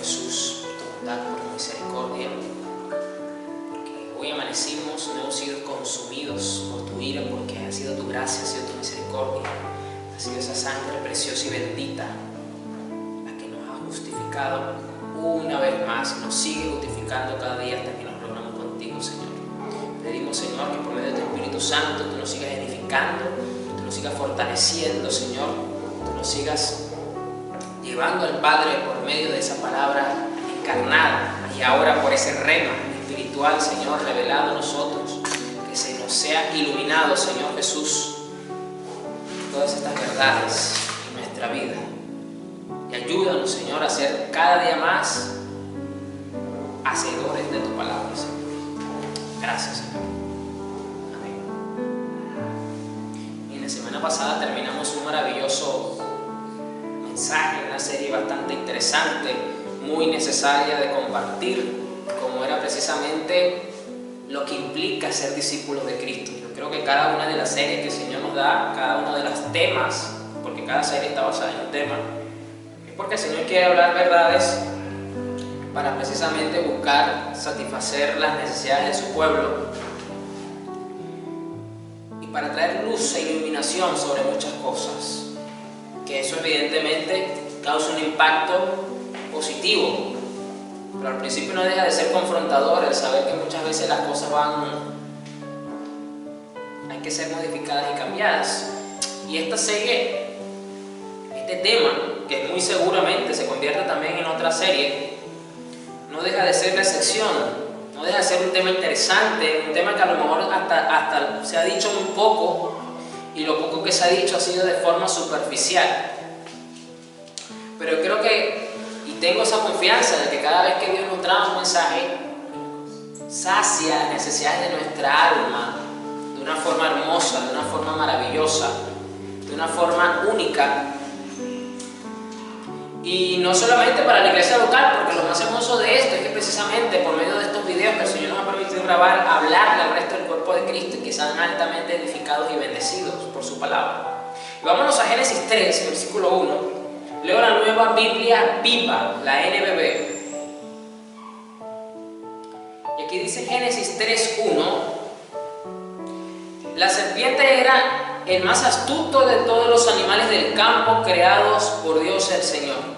Jesús, por tu bondad, por tu misericordia, porque hoy amanecimos, no hemos sido consumidos por tu ira, porque ha sido tu gracia, ha sido tu misericordia, ha sido esa sangre preciosa y bendita la que nos ha justificado una vez más, nos sigue justificando cada día hasta que nos logramos contigo, Señor. Pedimos, Señor, que por medio de tu Espíritu Santo tú nos sigas edificando, tú nos sigas fortaleciendo, Señor, tú nos sigas llevando al Padre por medio de esa palabra encarnada y ahora por ese rema espiritual, Señor, revelado a nosotros, que se nos sea iluminado, Señor Jesús, todas estas verdades en nuestra vida. Y ayúdanos, Señor, a ser cada día más hacedores de tu palabra, Señor. Gracias, Señor. Amén. Y en la semana pasada terminamos un maravilloso mensaje, una serie bastante interesante, muy necesaria de compartir, como era precisamente lo que implica ser discípulos de Cristo. Yo creo que cada una de las series que el Señor nos da, cada uno de los temas, porque cada serie está basada en un tema, es porque el Señor quiere hablar verdades para precisamente buscar satisfacer las necesidades de su pueblo y para traer luz e iluminación sobre muchas cosas, que eso evidentemente causa un impacto positivo, pero al principio no deja de ser confrontador el saber que muchas veces las cosas hay que ser modificadas y cambiadas. Y esta serie, este tema, que muy seguramente se convierte también en otra serie, no deja de ser la excepción, no deja de ser un tema interesante, un tema que a lo mejor hasta se ha dicho un poco, y lo poco que se ha dicho ha sido de forma superficial. Pero creo que, y tengo esa confianza de que cada vez que Dios nos trae un mensaje, sacia las necesidades de nuestra alma de una forma hermosa, de una forma maravillosa, de una forma única. Y no solamente para la iglesia local, porque lo más hermoso de esto es que precisamente por medio de estos videos que el Señor nos ha permitido grabar, hablarle al resto del cuerpo de Cristo y que sean altamente edificados y bendecidos por su palabra. Y vámonos a Génesis 3, versículo 1. Leo la Nueva Biblia Viva, la NBB. Y aquí dice Génesis 3:1: la serpiente era el más astuto de todos los animales del campo creados por Dios el Señor.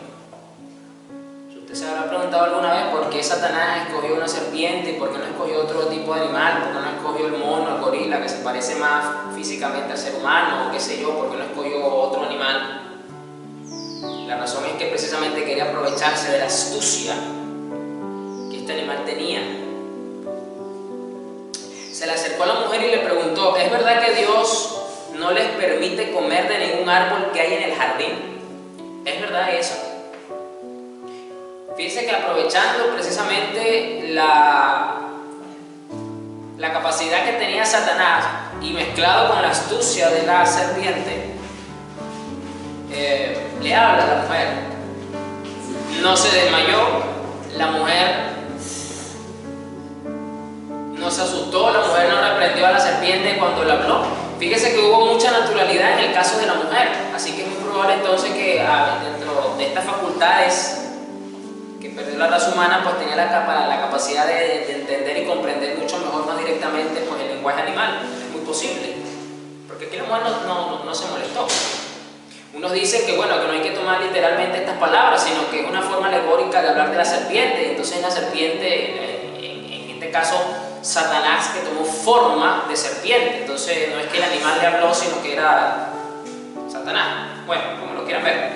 Usted se habrá preguntado alguna vez por qué Satanás escogió una serpiente y por qué no escogió otro tipo de animal, por qué no escogió el mono, el gorila, que se parece más físicamente al ser humano, o qué sé yo, por qué no escogió otro animal. La razón es que precisamente quería aprovecharse de la astucia que este animal tenía. Se le acercó a la mujer y le preguntó: ¿es verdad que Dios no les permite comer de ningún árbol que hay en el jardín? ¿Es verdad eso? Fíjense que aprovechando precisamente la capacidad que tenía Satanás y mezclado con la astucia de la serpiente, le habla a la mujer. No se desmayó, la mujer no se asustó, la mujer no reprendió a la serpiente cuando le habló. Fíjese que hubo mucha naturalidad en el caso de la mujer, así que es muy probable entonces que dentro de estas facultades que perdió la raza humana, pues tenía la capacidad de entender y comprender mucho mejor, más directamente, pues el lenguaje animal. Es muy posible, porque aquí la mujer no se molestó. Unos dicen que bueno, que no hay que tomar literalmente estas palabras, sino que es una forma alegórica de hablar de la serpiente. Entonces la serpiente, en este caso Satanás, que tomó forma de serpiente. Entonces no es que el animal le habló, sino que era Satanás. Bueno, como lo quieran ver.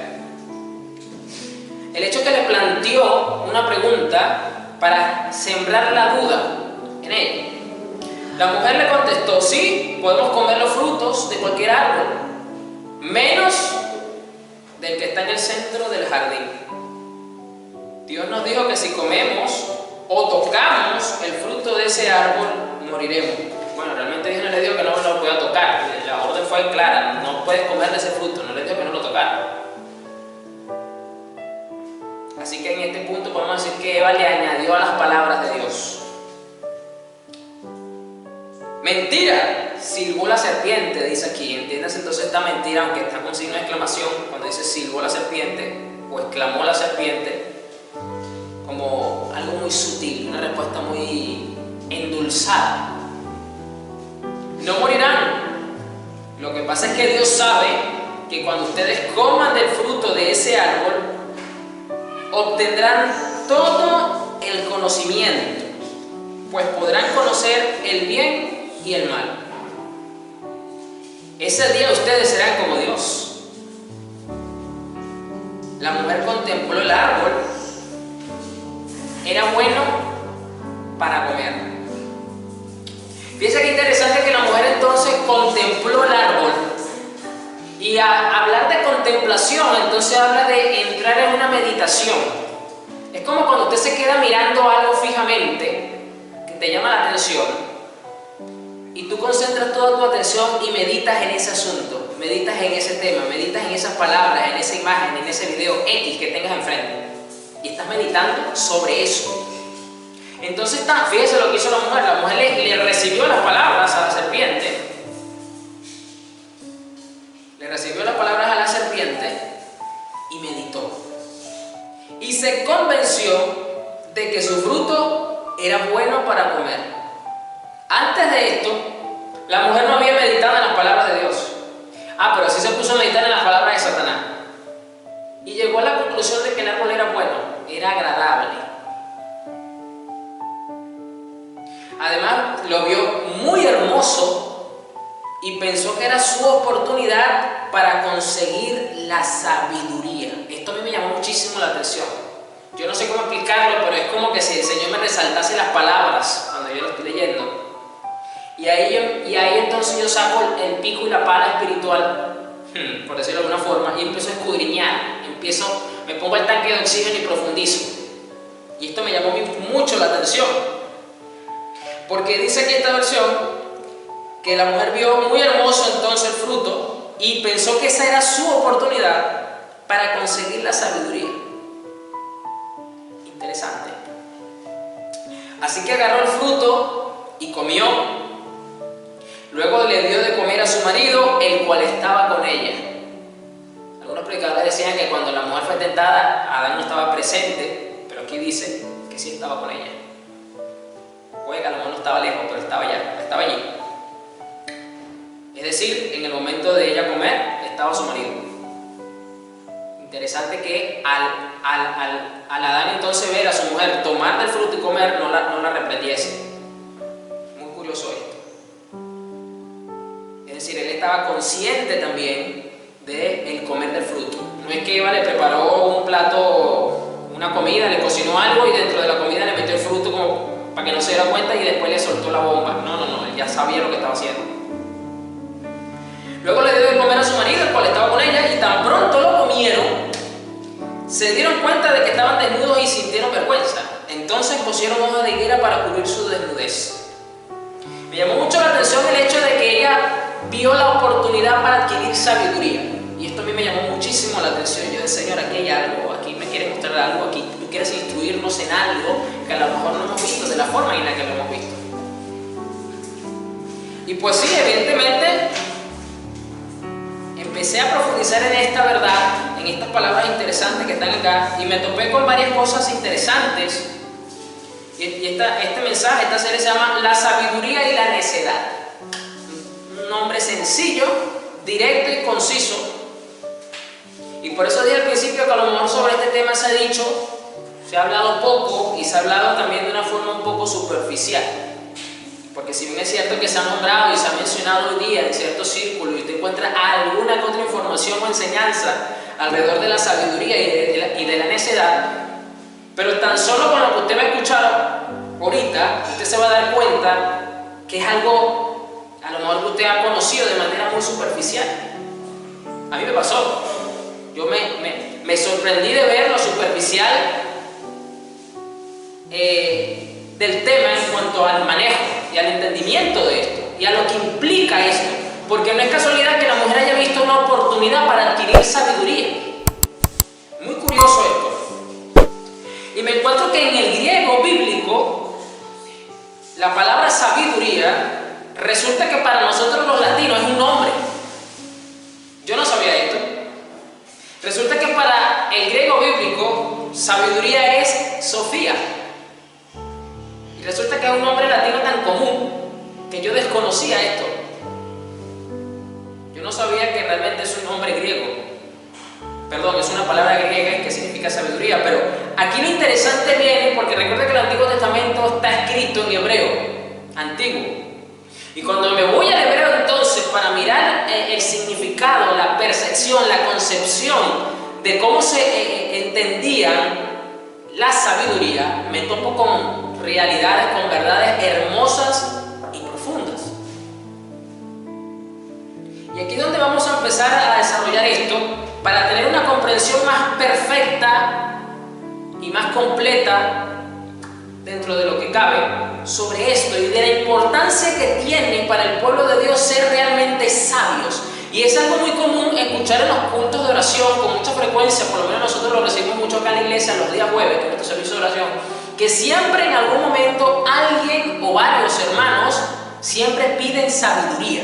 El hecho que le planteó una pregunta para sembrar la duda en ella. La mujer le contestó: sí, podemos comer los frutos de cualquier árbol, menos del que está en el centro del jardín. Dios nos dijo que si comemos o tocamos el fruto de ese árbol, moriremos. Bueno, realmente Dios no le dijo que no lo podía tocar. La orden fue clara: no puedes comer de ese fruto. No le dijo que no lo tocara. Así que en este punto podemos decir que Eva le añadió a las palabras de Dios. Mentira, silbó la serpiente, dice aquí. Entiendes entonces esta mentira, aunque está con signo de exclamación, cuando dice silbó la serpiente o exclamó la serpiente. como algo muy sutil, una respuesta muy endulzada. No morirán. Lo que pasa es que Dios sabe que cuando ustedes coman del fruto de ese árbol, obtendrán todo el conocimiento, pues podrán conocer el bien y el mal. Ese día ustedes serán como Dios. La mujer contempló el árbol. Era bueno para comer. Fíjense qué interesante que la mujer entonces contempló el árbol. Y a hablar de contemplación, entonces habla de entrar en una meditación. Es como cuando usted se queda mirando algo fijamente, que te llama la atención, y tú concentras toda tu atención y meditas en ese asunto, meditas en ese tema, meditas en esas palabras, en esa imagen, en ese video X que tengas enfrente. Y estás meditando sobre eso. Entonces, fíjese lo que hizo la mujer le recibió las palabras a la serpiente. Le recibió las palabras a la serpiente y meditó. Y se convenció de que su fruto era bueno para comer. Antes de esto, la mujer no había meditado en las palabras de Dios. Pero sí se puso a meditar en las palabras de Satanás. Y llegó a la conclusión de que el árbol era bueno, era agradable. Además, lo vio muy hermoso y pensó que era su oportunidad para conseguir la sabiduría. Esto a mí me llamó muchísimo la atención. Yo no sé cómo explicarlo, pero es como que si el Señor me resaltase las palabras cuando yo lo estoy leyendo. Y ahí entonces yo saco el pico y la pala espiritual, por decirlo de alguna forma, y empiezo a escudriñar. Me pongo el tanque de oxígeno y profundizo. Y esto me llamó mucho la atención. Porque dice aquí esta versión que la mujer vio muy hermoso entonces el fruto y pensó que esa era su oportunidad para conseguir la sabiduría. Interesante. Así que agarró el fruto y comió. Luego le dio de comer a su marido, el cual estaba con ella. Algunos predicadores decían que cuando la mujer fue tentada, Adán no estaba presente, pero aquí dice que sí estaba con ella. Puede que a lo mejor no estaba lejos, pero estaba allí. Es decir, en el momento de ella comer, estaba su marido. Interesante que al Adán entonces ver a su mujer tomar del fruto y comer, no la reprendiese. Muy curioso esto. Es decir, él estaba consciente también del comer del fruto. No es que Eva le preparó un plato, una comida, le cocinó algo y dentro de la comida le metió el fruto como para que no se diera cuenta y después le soltó la bomba. No, él ya sabía lo que estaba haciendo. Luego le dio de comer a su marido, el cual estaba con ella, y tan pronto lo comieron, se dieron cuenta de que estaban desnudos y sintieron vergüenza. Entonces cosieron hojas de higuera para cubrir su desnudez. Me llamó mucho la atención el hecho de que ella vio la oportunidad para adquirir sabiduría. Y esto a mí me llamó muchísimo la atención. Yo decía, Señor, aquí hay algo, aquí me quieres mostrar algo, aquí tú quieres instruirnos en algo que a lo mejor no hemos visto de la forma en la que lo hemos visto. Y pues sí, evidentemente empecé a profundizar en esta verdad, en estas palabras interesantes que están acá, y me topé con varias cosas interesantes. Y este mensaje, esta serie se llama La sabiduría y la necedad. Un nombre sencillo, directo y conciso. Y por eso dije al principio que a lo mejor sobre este tema se ha dicho, se ha hablado poco y se ha hablado también de una forma un poco superficial. Porque si bien es cierto que se ha nombrado y se ha mencionado hoy día en ciertos círculos y usted encuentra alguna que otra información o enseñanza alrededor de la sabiduría y de la necedad, pero tan solo con lo que usted va a escuchar ahorita, usted se va a dar cuenta que es algo a lo mejor que usted ha conocido de manera muy superficial. A mí me pasó. Yo me sorprendí de ver lo superficial del tema en cuanto al manejo y al entendimiento de esto y a lo que implica esto, porque no es casualidad que la mujer haya visto una oportunidad para adquirir sabiduría. Muy curioso esto. Y me encuentro que en el griego bíblico la palabra sabiduría resulta que para nosotros los latinos es un nombre. Yo no sabía esto. Resulta que para el griego bíblico sabiduría es Sofía. Y resulta que es un nombre latino tan común que yo desconocía esto. Yo no sabía que realmente es un nombre griego. Perdón, es una palabra griega que significa sabiduría, pero aquí lo interesante viene porque recuerda que el Antiguo Testamento está escrito en hebreo, antiguo. Y cuando me voy al hebreo entonces para mirar el significado, la percepción, la concepción de cómo se entendía la sabiduría, me topo con realidades, con verdades hermosas y profundas. Y aquí es donde vamos a empezar a desarrollar esto para tener una comprensión más perfecta y más completa dentro de lo que cabe sobre esto y de la importancia que tiene para el pueblo de Dios ser realmente sabios. Y es algo muy común escuchar en los cultos de oración con mucha frecuencia, por lo menos nosotros lo recibimos mucho acá en la iglesia los días jueves, en nuestro servicio de oración, que siempre en algún momento alguien o varios hermanos siempre piden sabiduría.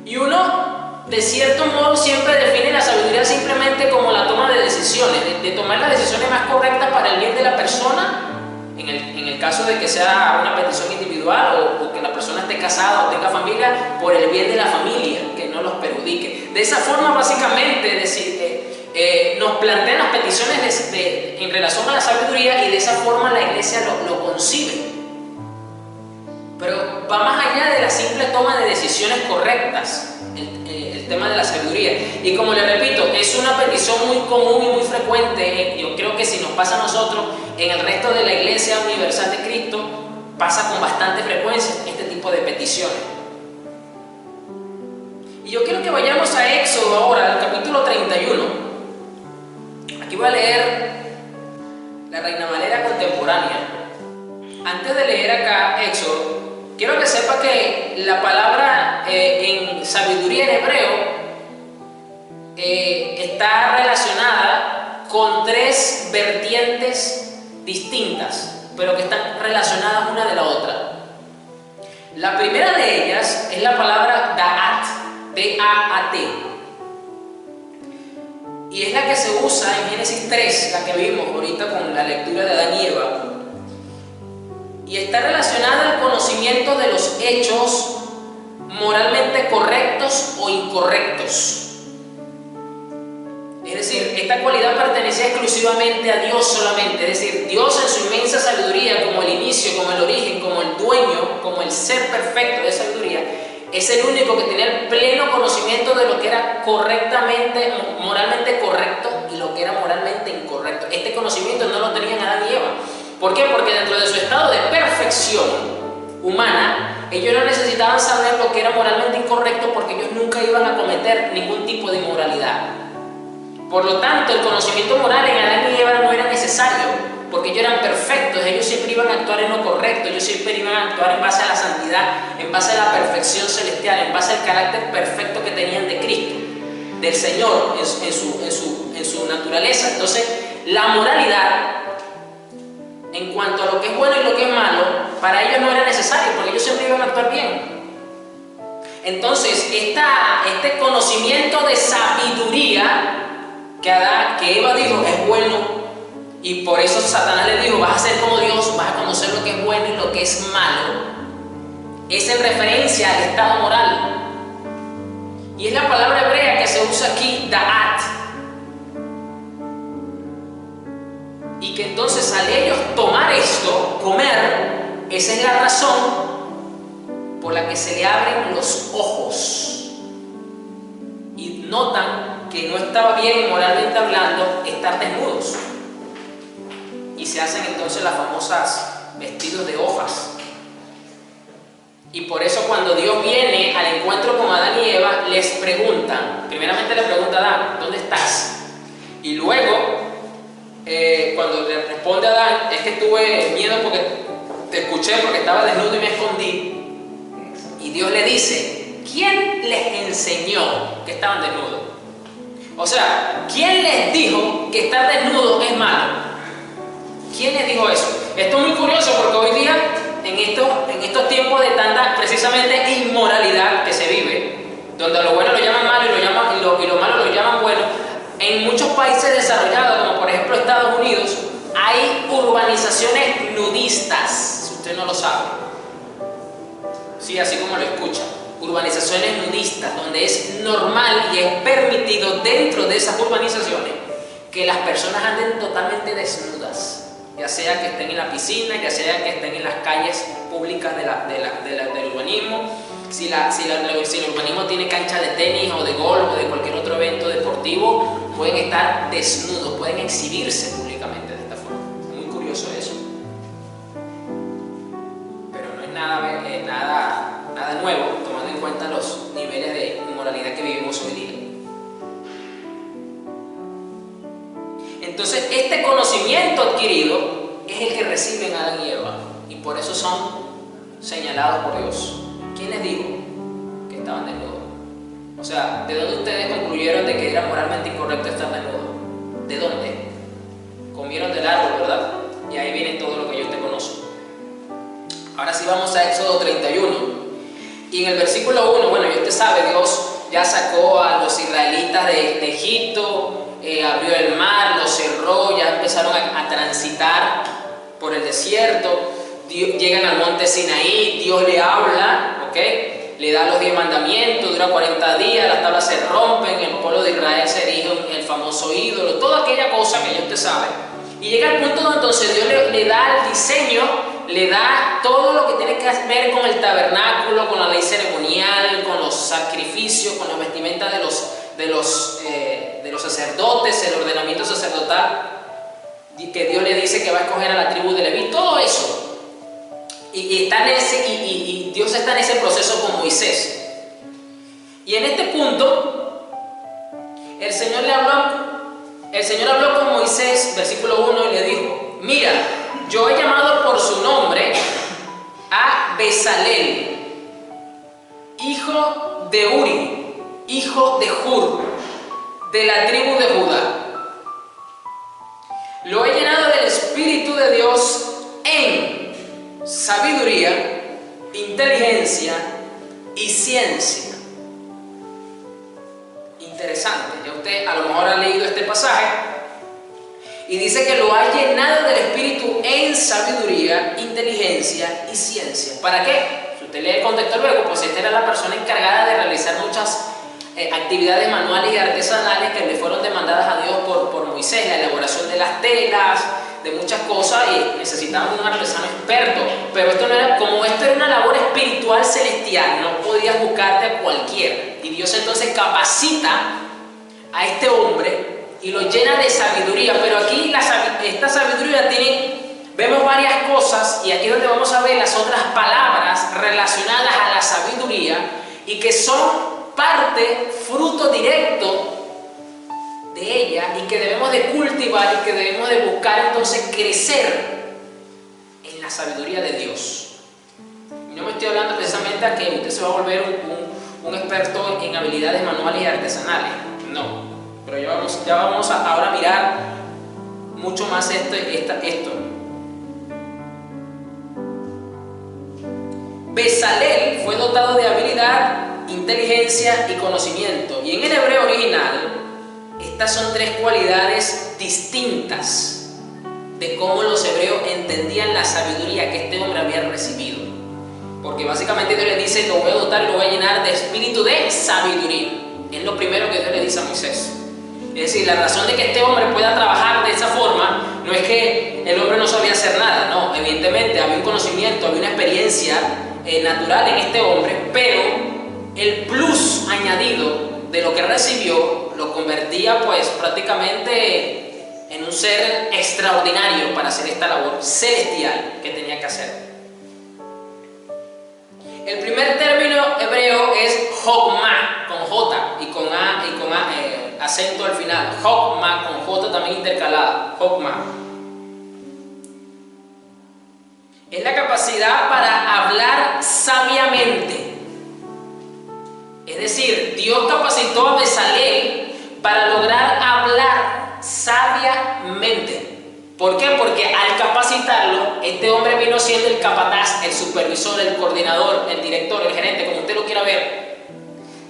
Y uno, de cierto modo, siempre define la sabiduría simplemente como la toma de decisiones, de tomar las decisiones más correctas para el bien de la persona, en el caso de que sea una petición individual o que la persona esté casada o tenga familia, por el bien de la familia, que no los perjudique. De esa forma, básicamente, nos plantean las peticiones en relación a la sabiduría y de esa forma la iglesia lo concibe. Pero va más allá de la simple toma de decisiones correctas, el tema de la sabiduría. Y como le repito, es una petición muy común y muy frecuente. Yo creo que si nos pasa a nosotros, en el resto de la Iglesia Universal de Cristo, pasa con bastante frecuencia este tipo de peticiones. Y yo quiero que vayamos a Éxodo ahora, al capítulo 31. Aquí voy a leer la Reina Valera contemporánea. Antes de leer acá Éxodo, quiero que sepa que la palabra en sabiduría en hebreo está relacionada con tres vertientes distintas, pero que están relacionadas una de la otra. La primera de ellas es la palabra da'at, D-A-A-T, y es la que se usa en Génesis 3, la que vimos ahorita con la lectura de Adán y Eva. Y está relacionada al conocimiento de los hechos moralmente correctos o incorrectos. Es decir, esta cualidad pertenecía exclusivamente a Dios solamente. Es decir, Dios en su inmensa sabiduría, como el inicio, como el origen, como el dueño, como el ser perfecto de sabiduría, es el único que tenía el pleno conocimiento de lo que era correctamente, moralmente correcto y lo que era moralmente incorrecto. Este conocimiento no lo tenían Adán y Eva. ¿Por qué? Porque dentro de su estado de perfección humana, ellos no necesitaban saber lo que era moralmente incorrecto porque ellos nunca iban a cometer ningún tipo de inmoralidad. Por lo tanto, el conocimiento moral en Adán y Eva no era necesario, porque ellos eran perfectos, ellos siempre iban a actuar en lo correcto, ellos siempre iban a actuar en base a la santidad, en base a la perfección celestial, en base al carácter perfecto que tenían de Cristo, del Señor, en su naturaleza. Entonces, la moralidad, en cuanto a lo que es bueno y lo que es malo, para ellos no era necesario, porque ellos siempre iban a actuar bien. Entonces, este conocimiento de sabiduría que Eva dijo es bueno, y por eso Satanás le dijo: vas a ser como Dios, vas a conocer lo que es bueno y lo que es malo, es en referencia al estado moral. Y es la palabra hebrea que se usa aquí, da'at. Y que entonces al ellos tomar esto, comer, esa es la razón por la que se le abren los ojos y notan que no estaba bien moralmente hablando estar desnudos, y se hacen entonces las famosas vestidos de hojas. Y por eso cuando Dios viene al encuentro con Adán y Eva, les preguntan, primeramente le pregunta a Adán: ¿dónde estás? Y luego cuando le responde a Adán: es que tuve miedo porque te escuché porque estaba desnudo y me escondí. Y Dios le dice: ¿quién les enseñó que estaban desnudos? O sea, ¿quién les dijo que estar desnudo es malo? ¿Quién les dijo eso? Esto es muy curioso porque hoy día, en estos tiempos de tanta precisamente inmoralidad que se vive, donde lo bueno lo llaman malo y lo malo lo llaman bueno, en muchos países desarrollados, como por ejemplo Estados Unidos, hay hay urbanizaciones nudistas, si usted no lo sabe. Sí, así como lo escucha. Urbanizaciones nudistas, donde es normal y es permitido dentro de esas urbanizaciones que las personas anden totalmente desnudas, ya sea que estén en la piscina, ya sea que estén en las calles públicas del urbanismo. Si el urbanismo tiene cancha de tenis o de golf o de cualquier otro evento deportivo, pueden estar desnudos, pueden exhibirse públicamente de esta forma. Muy curioso eso. Pero no es nada nuevo, tomando en cuenta los niveles de inmoralidad que vivimos hoy día. Entonces, este conocimiento adquirido es el que reciben Adán y Eva, y por eso son señalados por Dios. ¿Quién les dijo que estaban desnudos? O sea, ¿de dónde ustedes concluyeron de que era moralmente incorrecto estar desnudos? ¿De dónde? Comieron del árbol, ¿verdad? Y ahí viene todo lo que ellos te conocen. Ahora sí vamos a Éxodo 31. Y en el versículo 1, bueno, ya usted sabe, Dios ya sacó a los israelitas de Egipto, abrió el mar, lo cerró, ya empezaron a transitar por el desierto. Llegan al monte Sinaí, Dios le habla, ¿ok? Le da los 10 mandamientos, dura 40 días, las tablas se rompen, el pueblo de Israel se erige el famoso ídolo, toda aquella cosa que ya usted sabe. Y llega el punto donde entonces Dios le da el diseño, le da todo lo que tiene que ver con el tabernáculo, con la ley ceremonial, con los sacrificios, con la vestimenta de los sacerdotes, el ordenamiento sacerdotal, que Dios le dice que va a escoger a la tribu de Leví, todo eso. Y Dios está en ese proceso con Moisés. Y en este punto, el Señor habló con Moisés, versículo 1, y le dijo: mira, yo he llamado por su nombre a Bezalel, hijo de Uri, hijo de Hur, de la tribu de Judá. Lo he llenado del Espíritu de Dios en sabiduría, inteligencia y ciencia. Interesante, ya usted a lo mejor ha leído este pasaje y dice que lo ha llenado del Espíritu en sabiduría, inteligencia y ciencia. ¿Para qué? Si usted lee el contexto luego, pues esta era la persona encargada de realizar muchas actividades manuales y artesanales que le fueron demandadas a Dios por Moisés, la elaboración de las telas, de muchas cosas, y necesitaban un artesano experto. Pero esto no era, como esto era una labor espiritual celestial, no podías buscarte a cualquiera. Y Dios entonces capacita a este hombre y lo llena de sabiduría. Pero aquí esta sabiduría vemos varias cosas, y aquí es donde vamos a ver las otras palabras relacionadas a la sabiduría y que son parte, fruto directo de ella, y que debemos de cultivar y que debemos de buscar entonces crecer en la sabiduría de Dios. Y no me estoy hablando precisamente a que usted se va a volver un experto en habilidades manuales y artesanales, no, pero ya vamos a ahora mirar mucho más esto. Bezalel fue dotado de habilidad, inteligencia y conocimiento, y en el hebreo original estas son 3 cualidades distintas de cómo los hebreos entendían la sabiduría que este hombre había recibido. Porque básicamente Dios le dice: lo voy a dotar y lo voy a llenar de espíritu de sabiduría. Es lo primero que Dios le dice a Moisés. Es decir, la razón de que este hombre pueda trabajar de esa forma no es que el hombre no sabía hacer nada, no, evidentemente había un conocimiento, había una experiencia natural en este hombre, pero el plus añadido de lo que recibió lo convertía pues prácticamente en un ser extraordinario para hacer esta labor celestial que tenía que hacer. El primer término hebreo es Jokma, con J y con A acento al final. Jokma con J también intercalada. Jokma es la capacidad para hablar sabiamente. Es decir, Dios capacitó a Bezalel para lograr hablar sabiamente. ¿Por qué? Porque al capacitarlo, este hombre vino siendo el capataz, el supervisor, el coordinador, el director, el gerente, como usted lo quiera ver,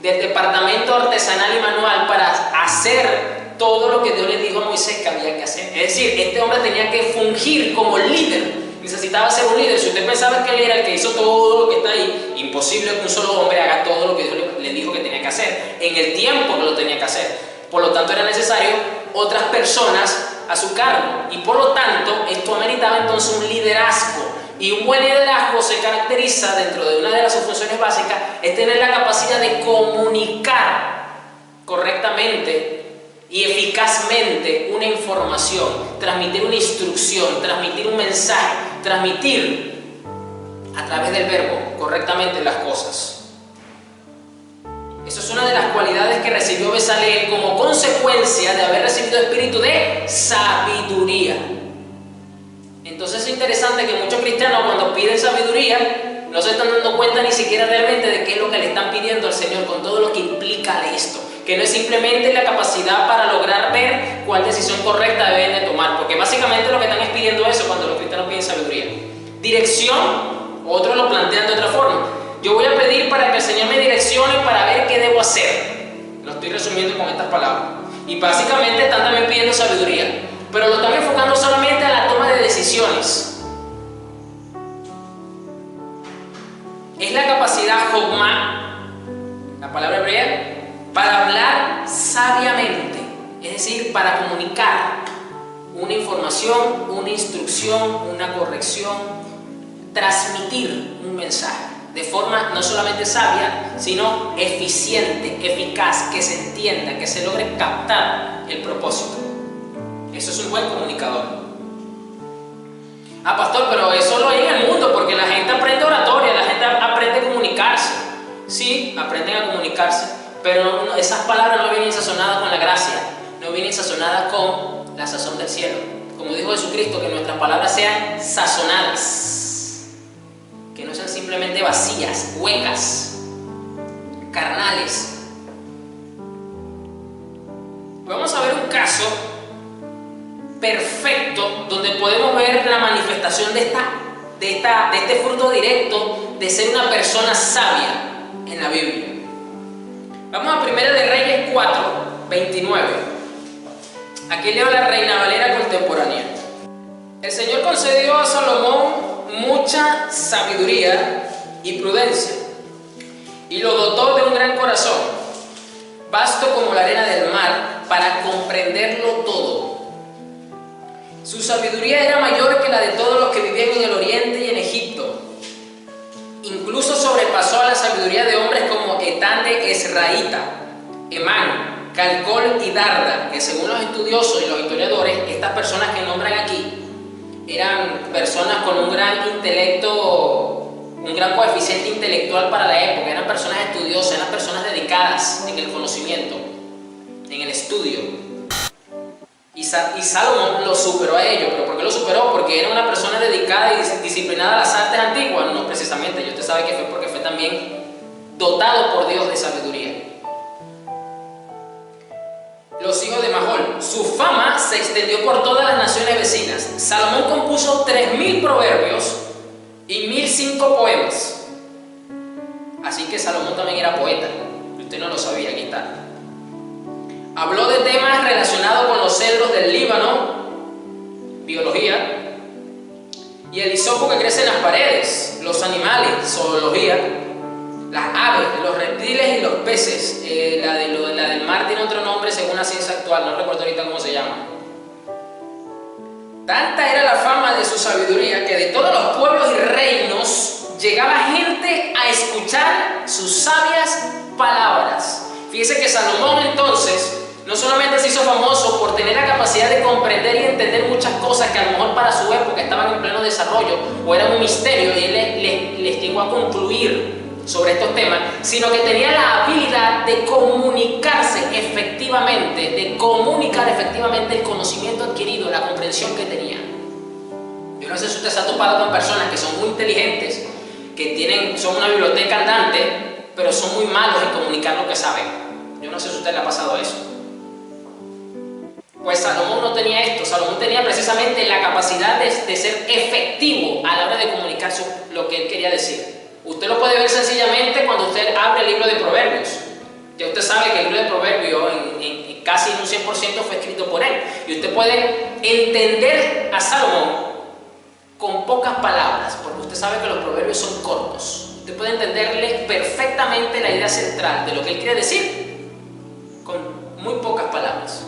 del departamento artesanal y manual para hacer todo lo que Dios le dijo a Moisés que había que hacer. Es decir, este hombre tenía que fungir como líder, necesitaba ser un líder. Si usted pensaba que él era el que hizo todo lo que está ahí, imposible que un solo hombre haga todo lo que Dios le dijo que tenía que hacer, en el tiempo que lo tenía que hacer. Por lo tanto, era necesario otras personas a su cargo, y por lo tanto, esto ameritaba entonces un liderazgo. Y un buen liderazgo se caracteriza, dentro de una de sus funciones básicas, es tener la capacidad de comunicar correctamente y eficazmente una información, transmitir una instrucción, transmitir un mensaje, transmitir a través del verbo correctamente las cosas. Esa es una de las cualidades que recibió Bezaleel como consecuencia de haber recibido espíritu de sabiduría. Entonces es interesante que muchos cristianos, cuando piden sabiduría, no se están dando cuenta ni siquiera realmente de qué es lo que le están pidiendo al Señor, con todo lo que implica esto. Que no es simplemente la capacidad para lograr ver cuál decisión correcta deben de tomar, porque básicamente lo que están es pidiendo eso cuando los cristianos piden sabiduría. Dirección, otros lo plantean de otra forma. Yo voy a pedir para que el Señor me direccione para ver qué debo hacer. Lo estoy resumiendo con estas palabras. Y básicamente están también pidiendo sabiduría, pero lo están enfocando solamente a la toma de decisiones. Es la capacidad Jogma, la palabra hebrea, para hablar sabiamente, es decir, para comunicar una información, una instrucción, una corrección, transmitir un mensaje de forma no solamente sabia, sino eficiente, eficaz, que se entienda, que se logre captar el propósito. Eso es un buen comunicador. Ah, pastor, pero eso lo hay en el mundo, porque la gente aprende oratoria, la gente aprende a comunicarse. Sí, aprenden a comunicarse, pero esas palabras no vienen sazonadas con la gracia, no vienen sazonadas con la sazón del cielo. Como dijo Jesucristo, que nuestras palabras sean sazonadas, que no sean simplemente vacías, huecas, carnales. Vamos a ver un caso perfecto donde podemos ver la manifestación de este fruto directo de ser una persona sabia en la Biblia. Vamos a 1 de Reyes 4, 29. Aquí leo la Reina Valera contemporánea. El Señor concedió a Salomón mucha sabiduría y prudencia, y lo dotó de un gran corazón, vasto como la arena del mar, para comprenderlo todo. Su sabiduría era mayor que la de todos los que vivían en el oriente y en Egipto. Incluso sobrepasó a la sabiduría de hombres como Etán de Esraíta, Emán, Calcol y Darda, que según los estudiosos y los historiadores, estas personas que nombran aquí eran personas con un gran intelecto, un gran coeficiente intelectual para la época. Eran personas estudiosas, eran personas dedicadas en el conocimiento, en el estudio. Y Salomón lo superó a ellos. ¿Pero por qué lo superó? Porque era una persona dedicada y disciplinada a las artes antiguas. No precisamente, y usted sabe que fue porque fue también dotado por Dios de sabiduría. Los hijos de Mahol. Su fama se extendió por todas las naciones vecinas. Salomón compuso 3000 proverbios y 1005 poemas. Así que Salomón también era poeta. Usted no lo sabía, aquí está. Habló de temas relacionados con los cedros del Líbano, biología, y el hisopo que crece en las paredes, los animales, zoología, las aves, los reptiles y los peces. La del mar tiene otro nombre según la ciencia actual, no recuerdo ahorita cómo se llama. Tanta era la fama de su sabiduría que de todos los pueblos y reinos llegaba gente a escuchar sus sabias palabras. Fíjese que Salomón entonces no solamente se hizo famoso por tener la capacidad de comprender y entender muchas cosas que a lo mejor para su época estaban en pleno desarrollo o eran un misterio y él les llegó a concluir sobre estos temas, sino que tenía la habilidad de comunicarse efectivamente, de comunicar efectivamente el conocimiento adquirido, la comprensión que tenía. Yo no sé si usted se ha topado con personas que son muy inteligentes, que son una biblioteca andante, pero son muy malos en comunicar lo que saben. Yo no sé si a usted le ha pasado eso. Pues Salomón no tenía esto. Salomón tenía precisamente la capacidad de ser efectivo a la hora de comunicar lo que él quería decir. Usted lo puede ver sencillamente cuando usted abre el libro de Proverbios. Ya usted sabe que el libro de Proverbios, en casi en un 100% fue escrito por él. Y usted puede entender a Salomón con pocas palabras, porque usted sabe que los proverbios son cortos. Usted puede entenderle perfectamente la idea central de lo que él quiere decir con muy pocas palabras.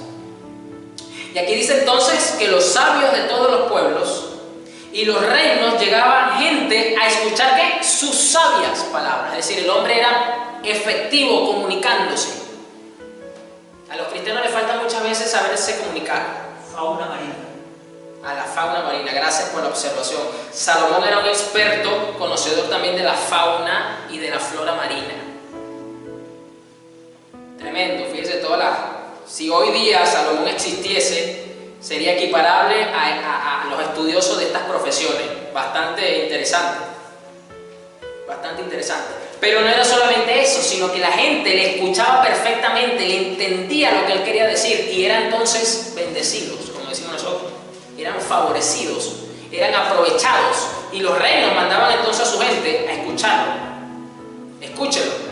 Y aquí dice entonces que los sabios de todos los pueblos y los reinos llegaban gente a escuchar ¿qué? Sus sabias palabras. Es decir, el hombre era efectivo comunicándose. A los cristianos les falta muchas veces saberse comunicar. Fauna marina. A la fauna marina, gracias por la observación. Salomón era un experto, conocedor también de la fauna y de la flora marina. Tremendo, fíjese si hoy día Salomón existiese, sería equiparable a los estudiosos de estas profesiones. Bastante interesante. Bastante interesante. Pero no era solamente eso, sino que la gente le escuchaba perfectamente, le entendía lo que él quería decir y eran entonces bendecidos, como decimos nosotros. Eran favorecidos, eran aprovechados y los reinos mandaban entonces a su gente a escucharlo. Escúchelo.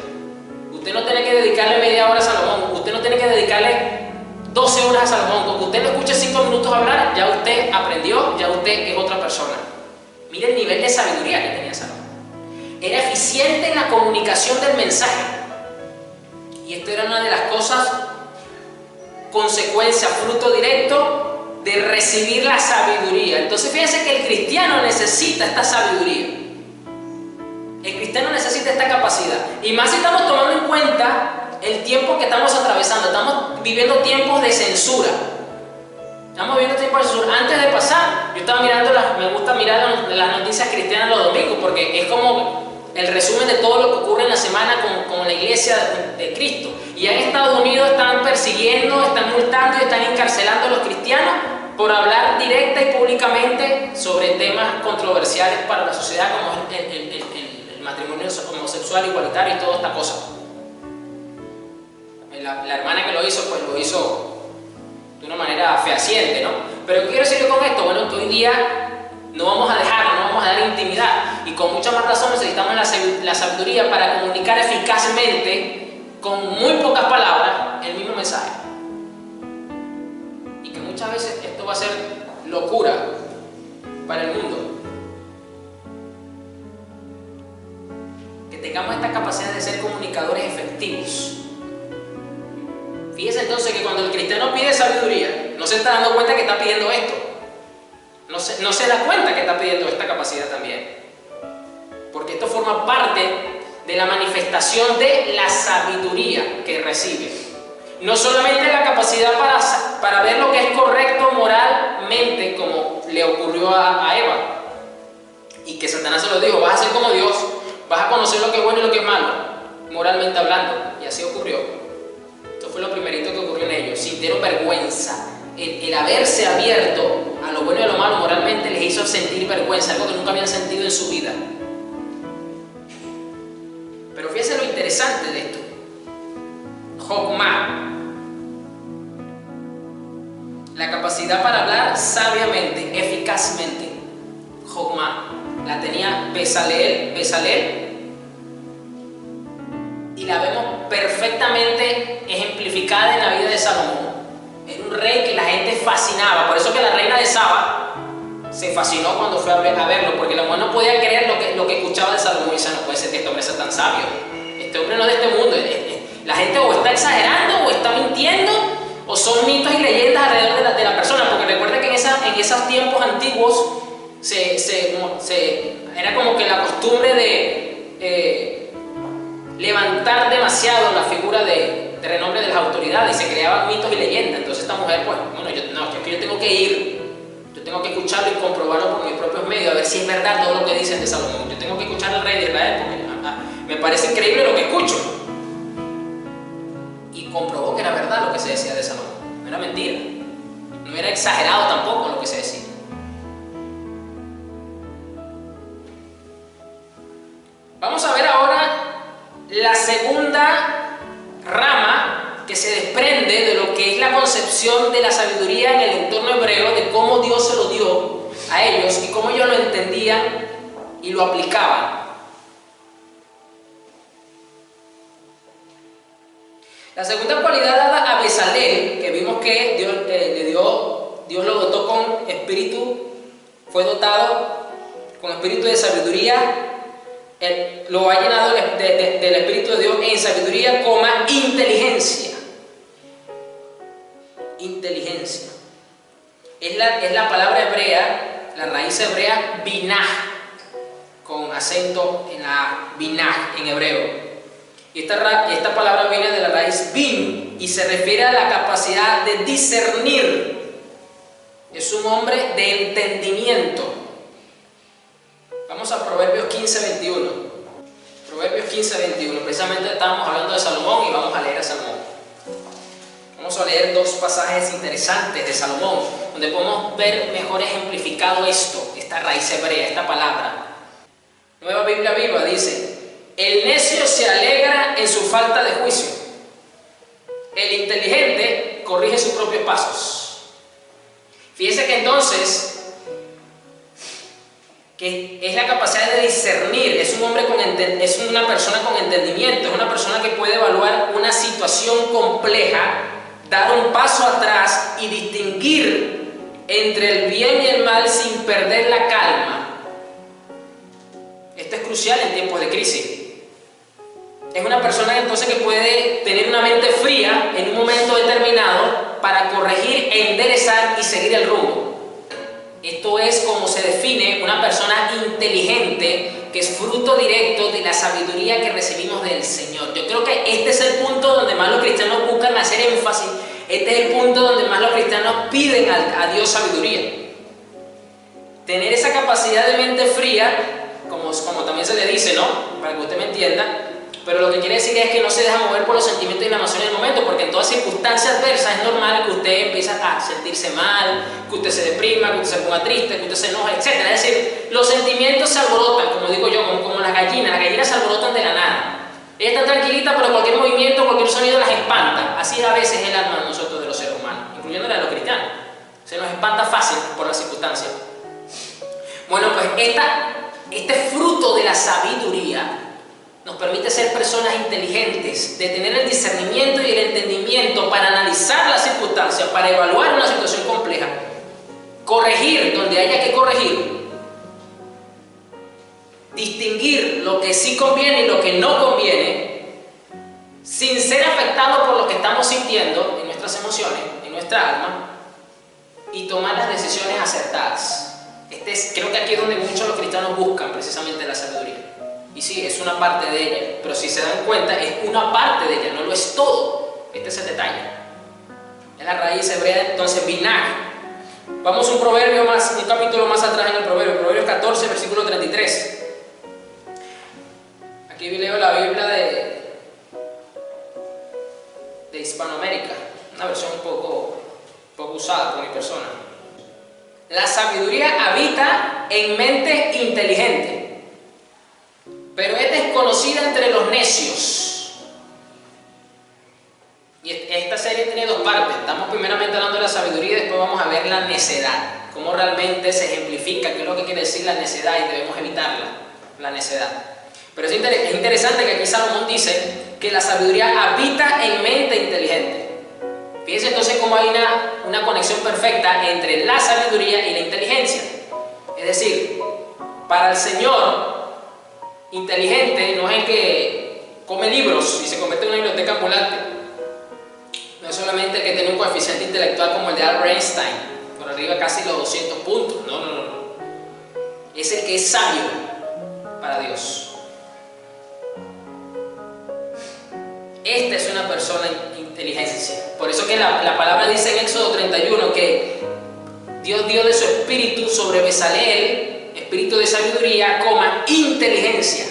Usted no tiene que dedicarle media hora a Salomón, usted no tiene que dedicarle 12 horas a Salomón. Con que usted lo escuche 5 minutos hablar, ya usted aprendió, ya usted es otra persona. Mire el nivel de sabiduría que tenía Salomón. Era eficiente en la comunicación del mensaje. Y esto era una de las cosas, consecuencia, fruto directo de recibir la sabiduría. Entonces fíjense que el cristiano necesita esta sabiduría. El cristiano necesita esta capacidad. Y más si estamos tomando en cuenta el tiempo que estamos atravesando. Estamos viviendo tiempos de censura. Estamos viviendo tiempos de censura. Antes de pasar, yo estaba mirando, me gusta mirar las noticias cristianas los domingos, porque es como el resumen de todo lo que ocurre en la semana con la iglesia de Cristo. Y en Estados Unidos están persiguiendo, están multando y están encarcelando a los cristianos por hablar directa y públicamente sobre temas controversiales para la sociedad, como el matrimonio homosexual igualitario y toda esta cosa. La hermana que lo hizo, pues lo hizo de una manera fehaciente, ¿no? Pero ¿qué quiero decir yo con esto? Bueno, que hoy día no vamos a dar intimidad, y con mucha más razón necesitamos la sabiduría para comunicar eficazmente, con muy pocas palabras, el mismo mensaje. Y que muchas veces esto va a ser locura para el mundo. Que tengamos esta capacidad de ser comunicadores efectivos. Fíjese entonces que cuando el cristiano pide sabiduría, no se está dando cuenta que está pidiendo esto. No se da cuenta que está pidiendo esta capacidad también. Porque esto forma parte de la manifestación de la sabiduría que recibe. No solamente la capacidad para ver lo que es correcto moralmente, como le ocurrió a Eva, y que Satanás se lo dijo: vas a ser como Dios, vas a conocer lo que es bueno y lo que es malo, moralmente hablando. Y así ocurrió. Esto fue lo primerito que ocurrió en ellos. Sintieron vergüenza. El haberse abierto a lo bueno y a lo malo moralmente les hizo sentir vergüenza, algo que nunca habían sentido en su vida. Pero fíjense lo interesante de esto. Jokmah, la capacidad para hablar sabiamente, eficazmente. Jokmah la tenía Bezaleel, y la vemos perfectamente ejemplificada en la vida de Salomón. Era un rey que la gente fascinaba, por eso que la reina de Saba se fascinó cuando fue a verlo, porque la mujer no podía creer lo que escuchaba de Salomón. Y dice: no puede ser que este hombre sea tan sabio, este hombre no es de este mundo. La gente o está exagerando, o está mintiendo, o son mitos y leyendas alrededor de la persona, porque recuerda que en esos tiempos antiguos era como que la costumbre de levantar demasiado la figura de renombre de las autoridades, y se creaban mitos y leyendas. Entonces esta mujer, pues, bueno, yo tengo que ir, yo tengo que escucharlo y comprobarlo por mis propios medios, a ver si es verdad todo lo que dicen de Salomón. Yo tengo que escuchar al rey de Israel, porque me parece increíble lo que escucho. Y comprobó que era verdad lo que se decía de Salomón, no era mentira, no era exagerado tampoco lo que se decía. Vamos a ver ahora la segunda rama que se desprende de lo que es la concepción de la sabiduría en el entorno hebreo, de cómo Dios se lo dio a ellos y cómo ellos lo entendían y lo aplicaban. La segunda cualidad dada a Bezalel, que vimos que Dios lo dotó con espíritu, fue dotado con espíritu de sabiduría, lo ha llenado del espíritu de Dios en sabiduría, inteligencia. Inteligencia. Es la palabra hebrea, la raíz hebrea, binah, con acento en la A, binah en hebreo. Y esta palabra viene de la raíz bin y se refiere a la capacidad de discernir. Es un hombre de entendimiento. Vamos a Proverbios 15:21. Proverbios 15:21. Precisamente estábamos hablando de Salomón y vamos a leer a Salomón. Vamos a leer dos pasajes interesantes de Salomón, donde podemos ver mejor ejemplificado esta raíz hebrea, esta palabra. Nueva Biblia Viva dice: el necio se alegra en su falta de juicio. El inteligente corrige sus propios pasos. Fíjese que entonces, que es la capacidad de discernir, es una persona con entendimiento, es una persona que puede evaluar una situación compleja, dar un paso atrás y distinguir entre el bien y el mal sin perder la calma. Esto es crucial en tiempos de crisis. Es una persona entonces que puede tener una mente fría en un momento determinado para corregir, enderezar y seguir el rumbo. Esto es como se define una persona inteligente, que es fruto directo de la sabiduría que recibimos del Señor. Yo creo que este es el punto donde más los cristianos buscan hacer énfasis. Este es el punto donde más los cristianos piden a Dios sabiduría. Tener esa capacidad de mente fría, como también se le dice, ¿no? Para que usted me entienda. Pero lo que quiere decir es que no se deja mover por los sentimientos y la emoción en el momento, porque en todas circunstancias adversas es normal que usted empiece a sentirse mal, que usted se deprima, que usted se ponga triste, que usted se enoje, etc. Es decir, los sentimientos se alborotan, como digo yo, como las gallinas se alborotan de la nada. Ellas están tranquilitas, pero cualquier movimiento, cualquier sonido las espanta. Así a veces es el alma de nosotros, de los seres humanos, incluyendo la de los cristianos. Se nos espanta fácil por las circunstancias. Bueno, pues este fruto de la sabiduría nos permite ser personas inteligentes, de tener el discernimiento y el entendimiento para analizar las circunstancias, para evaluar una situación compleja, corregir donde haya que corregir, distinguir lo que sí conviene y lo que no conviene, sin ser afectados por lo que estamos sintiendo en nuestras emociones, en nuestra alma, y tomar las decisiones acertadas. Creo que aquí es donde muchos de los cristianos buscan precisamente la sabiduría. Y sí, es una parte de ella, pero si se dan cuenta, es una parte de ella, no lo es todo. Este es el detalle. Es la raíz hebrea, entonces, binah. Vamos un capítulo más atrás en el Proverbio, Proverbios 14, versículo 33. Aquí leo la Biblia de Hispanoamérica, una versión un poco usada por mi persona. La sabiduría habita en mente inteligente, pero es desconocida entre los necios. Y esta serie tiene dos partes. Estamos primeramente hablando de la sabiduría y después vamos a ver la necedad. Cómo realmente se ejemplifica, qué es lo que quiere decir la necedad y debemos evitarla, la necedad. Pero es interesante que aquí Salomón dice que la sabiduría habita en mente inteligente. Fíjense entonces cómo hay una conexión perfecta entre la sabiduría y la inteligencia. Es decir, para el Señor, inteligente no es el que come libros y se convierte en una biblioteca ambulante. No es solamente el que tiene un coeficiente intelectual como el de Albert Einstein, por arriba casi los 200 puntos. No. Es el que es sabio para Dios. Esta es una persona inteligencia. Por eso que la palabra dice en Éxodo 31 que Dios dio de su espíritu sobre Bezalel, espíritu de sabiduría, inteligencia.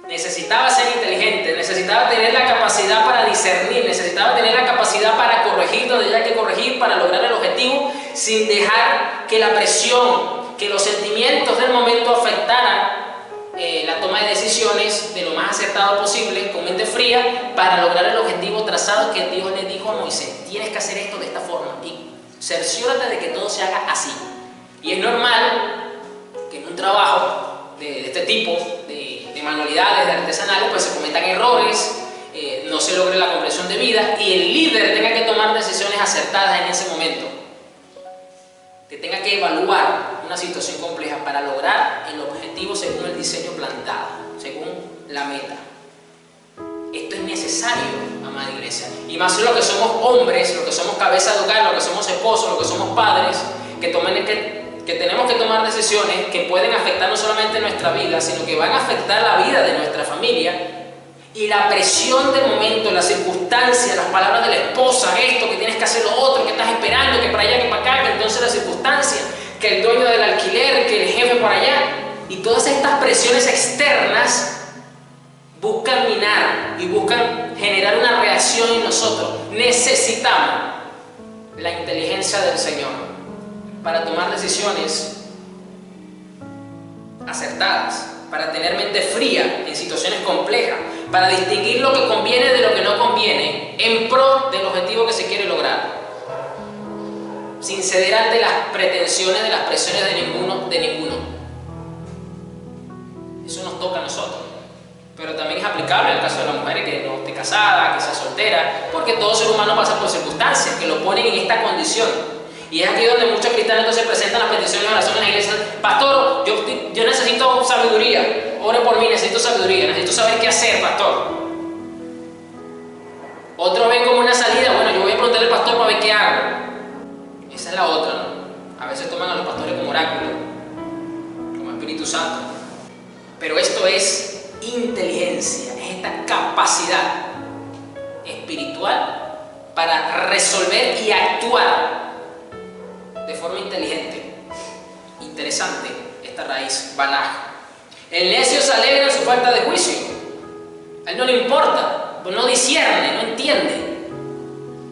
Necesitaba ser inteligente, necesitaba tener la capacidad para discernir, necesitaba tener la capacidad para corregir donde haya que corregir, para lograr el objetivo, sin dejar que la presión, que los sentimientos del momento afectaran la toma de decisiones de lo más acertado posible, con mente fría, para lograr el objetivo trazado que Dios le dijo a Moisés: tienes que hacer esto de esta forma y cerciórate de que todo se haga así. Y es normal que en un trabajo de este tipo, de manualidades, de artesanales, pues se cometan errores, no se logre la comprensión de vida y el líder tenga que tomar decisiones acertadas en ese momento. Que tenga que evaluar una situación compleja para lograr el objetivo según el diseño plantado, según la meta. Esto es necesario, amada iglesia. Y más lo que somos hombres, lo que somos cabeza de hogar, lo que somos esposos, lo que somos padres, que tenemos que tomar decisiones que pueden afectar no solamente nuestra vida, sino que van a afectar la vida de nuestra familia. Y la presión del momento, las circunstancias, las palabras de la esposa, esto, que tienes que hacer lo otro, que estás esperando, que para allá, que para acá, que entonces las circunstancias, que el dueño del alquiler, que el jefe por allá, y todas estas presiones externas buscan minar y buscan generar una reacción en nosotros. Necesitamos la inteligencia del Señor para tomar decisiones acertadas, para tener mente fría en situaciones complejas, para distinguir lo que conviene de lo que no conviene en pro del objetivo que se quiere lograr, sin ceder ante las pretensiones de las presiones de ninguno. Eso nos toca a nosotros, pero también es aplicable al caso de la mujer que no esté casada, que sea soltera, porque todo ser humano pasa por circunstancias que lo ponen en esta condición. Y es aquí donde muchos cristianos entonces presentan las peticiones de oración en la iglesia. Pastor, yo necesito sabiduría. Ore por mí, necesito sabiduría. Necesito saber qué hacer, pastor. Otros ven como una salida. Bueno, yo voy a preguntarle al pastor para ver qué hago. Esa es la otra, ¿no? A veces toman a los pastores como oráculo, como Espíritu Santo. Pero esto es inteligencia, es esta capacidad espiritual para resolver y actuar de forma inteligente. Interesante esta raíz, balaj. El necio se alegra en su falta de juicio. A él no le importa, pues no discierne, no entiende.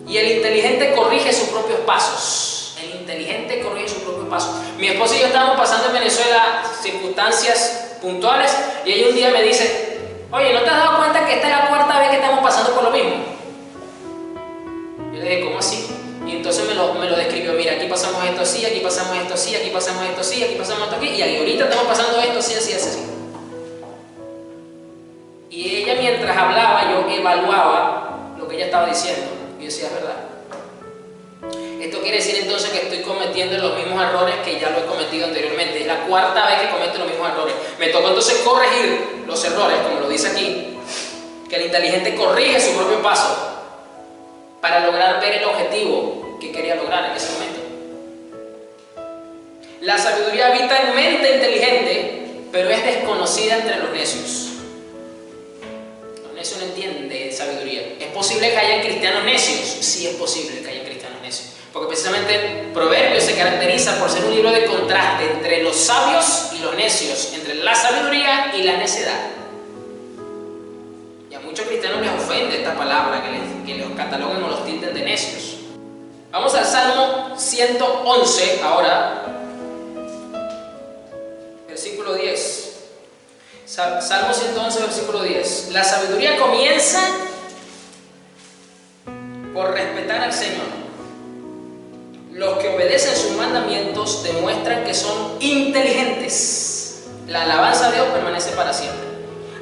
Y el inteligente corrige sus propios pasos. El inteligente corrige sus propios pasos. Mi esposa y yo estábamos pasando en Venezuela circunstancias puntuales y ella un día me dice: oye, ¿no te has dado cuenta que esta es la cuarta vez que estamos pasando por lo mismo? Yo le dije: ¿cómo así? Y entonces me lo describió: mira, aquí pasamos esto así, aquí pasamos esto así, aquí pasamos esto así, aquí pasamos esto aquí, y ahorita estamos pasando esto así, así, así, así. Y ella, mientras hablaba, yo evaluaba lo que ella estaba diciendo. Y yo decía: es verdad. Esto quiere decir entonces que estoy cometiendo los mismos errores que ya lo he cometido anteriormente. Es la cuarta vez que cometo los mismos errores. Me tocó entonces corregir los errores, como lo dice aquí, que el inteligente corrige su propio paso para lograr ver el objetivo que quería lograr en ese momento. La sabiduría habita en mente inteligente, pero es desconocida entre los necios. Los necios no entienden de sabiduría. ¿Es posible que haya cristianos necios? Sí, es posible que haya cristianos necios. Porque precisamente Proverbios se caracteriza por ser un libro de contraste entre los sabios y los necios, entre la sabiduría y la necedad. Y a muchos cristianos les ofende esta palabra, que los cataloguen o los tilden de necios. Vamos al Salmo 111 ahora, versículo 10. Salmo 111, versículo 10. La sabiduría comienza por respetar al Señor. Los que obedecen sus mandamientos demuestran que son inteligentes. La alabanza a Dios permanece para siempre.